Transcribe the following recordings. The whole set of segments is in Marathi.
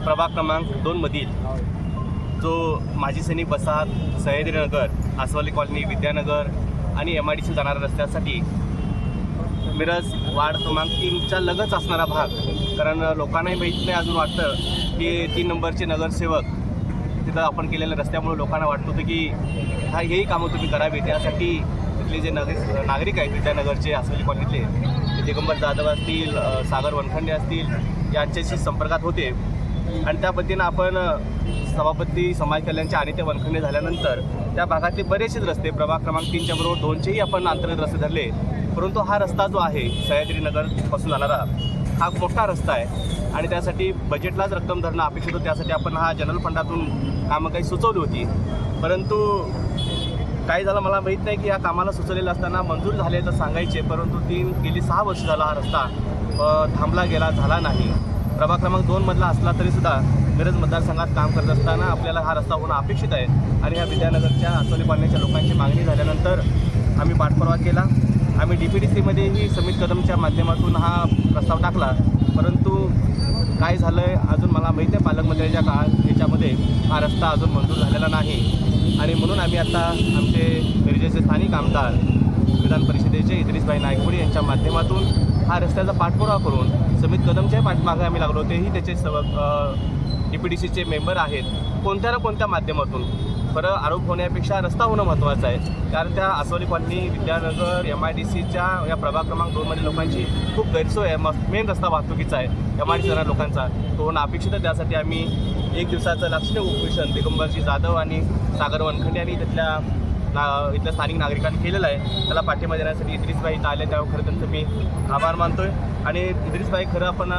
प्रभाग क्रमांक 2 मधील जो माजी सैनिक वसाहत सह्याद्रीनगर, आसवली कॉलनी, विद्यानगर आणि MIDC जाणाऱ्या रस्त्यासाठी मिरज वार्ड क्रमांक 3च्या लगत असणारा भाग, कारण लोकांनाही माहीत नाही अजून वाटतं की 3 नंबरचे नगरसेवक तिथं आपण केलेल्या रस्त्यामुळे लोकांना वाटत होतं की हेही कामं तुम्ही करावी। त्यासाठी तिथले जे नागरिक आहेत विद्यानगरचे, आसवली कॉलनीतले दिगंबर जाधव असतील, सागर वनखंडे असतील, यांच्याशी संपर्कात होते आणि त्या पद्धतीनं आपण सभापती समाज कल्याणचे आणि ते वनखंडे झाल्यानंतर त्या भागातले बरेचसे रस्ते प्रभाग क्रमांक 3च्या बरोबर 2चेही आपण अंतर्गत रस्ते धरले। परंतु हा रस्ता जो आहे सह्याद्रीनगरपासून जाणारा हा मोठा रस्ता आहे आणि त्यासाठी बजेटलाच रक्कम धरणं अपेक्षित होतं। त्यासाठी आपण हा जनरल फंडातून कामं काही सुचवली होती, परंतु काय झालं मला माहीत नाही की या कामाला सुचवलेलं असताना मंजूर झाले तर सांगायचे, परंतु गेली 6 वर्ष झाला हा रस्ता थांबला गेला, झाला नाही। प्रभाग क्रमांक 2 मधला असला तरीसुद्धा मिरज मतदारसंघात काम करत असताना आपल्याला हा रस्ता होणं अपेक्षित आहे आणि ह्या विद्यानगरच्या आसवली कॉलनीच्या लोकांची मागणी झाल्यानंतर आम्ही पाठपुरावा केला। आम्ही DPDCमध्येही समित कदमच्या माध्यमातून हा प्रस्ताव टाकला, परंतु काय झालं आहे अजून मला माहीत आहे, पालकमंत्र्यांच्या याच्यामध्ये हा रस्ता अजून मंजूर झालेला नाही आणि म्हणून आम्ही आता आमचे मिरजेचे स्थानिक आमदार विधान परिषदेचे इद्रिसभाई नायकवडी यांच्या माध्यमातून हा रस्त्याचा पाठपुरावा करून समित कदमच्याही पाठमागे आम्ही लागलो। तेही त्याचे DPDCचे मेंबर आहेत, कोणत्या ना कोणत्या माध्यमातून बरं आरोप होण्यापेक्षा रस्ता होणं महत्त्वाचं आहे, कारण त्या आसवली कॉलनी, विद्यानगर, MIDCच्या या प्रभाग क्रमांक 2 मध्ये लोकांची खूप गैरसोय आहे। मेन रस्ता वाहतुकीचा आहे MIDC जाणाऱ्या लोकांचा, तो होणं अपेक्षित आहे। त्यासाठी आम्ही 1 दिवसाचं लक्षणीय उपोषण दिगंबरजी जाधव आणि सागर वनखंडे यांनी इथल्या स्थानिक नागरिकांनी केलेलं आहे। त्याला पाठिंबा देण्यासाठी इद्रिसभाई इथं आले, त्यावर खरं त्यांचं मी आभार मानतोय। आणि इद्रिसभाई, खरं आपण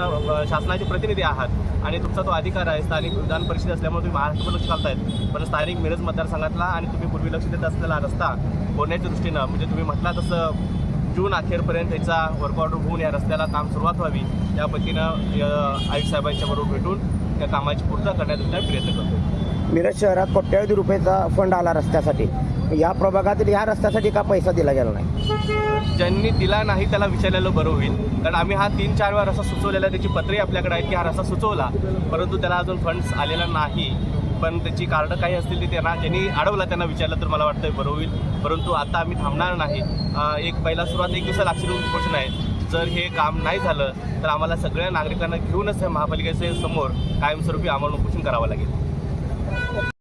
शासनाचे प्रतिनिधी आहात आणि तुमचा तो अधिकार आहे, स्थानिक विधान परिषद असल्यामुळे तुम्ही महाराष्ट्रभर लक्ष घालतायत, पण स्थानिक मिरज मतदारसंघातला आणि तुम्ही पूर्वी लक्ष देत असलेला रस्ता होण्याच्या दृष्टीनं म्हणजे तुम्ही म्हटला तसं जून अखेरपर्यंत याचा वर्क ऑर्डर होऊन या रस्त्याला काम सुरुवात व्हावी, या पद्धतीनं आयुक्त साहेबांच्या बरोबर भेटून त्या कामाची पूर्तता करण्याचा प्रयत्न करतो। मिरज शहरात कोट्यवधी रुपयाचा फंड आला रस्त्यासाठी, या प्रभागातील ह्या रस्त्यासाठी का पैसा दिला गेला नाही? ज्यांनी दिला नाही त्याला विचारलेलं बरं होईल, कारण आम्ही हा 3-4 वेळा रस्ता सुचवलेला, त्याची पत्रही आपल्याकडे आहेत की हा रस्ता सुचवला, परंतु त्याला अजून फंड्स आलेला नाही। पण त्याची कारणं काही असतील ती त्यांना ज्यांनी अडवलं त्यांना विचारलं तर मला वाटतं बरं होईल, परंतु आता आम्ही थांबणार नाही। पहिला सुरुवात 1 दिवसाला अक्षर उपोषण आहे। जर हे काम नाही झालं तर आम्हाला सगळ्या नागरिकांना घेऊनच महापालिकेचे समोर कायमस्वरूपी आमरण उपोषण करावं लागेल।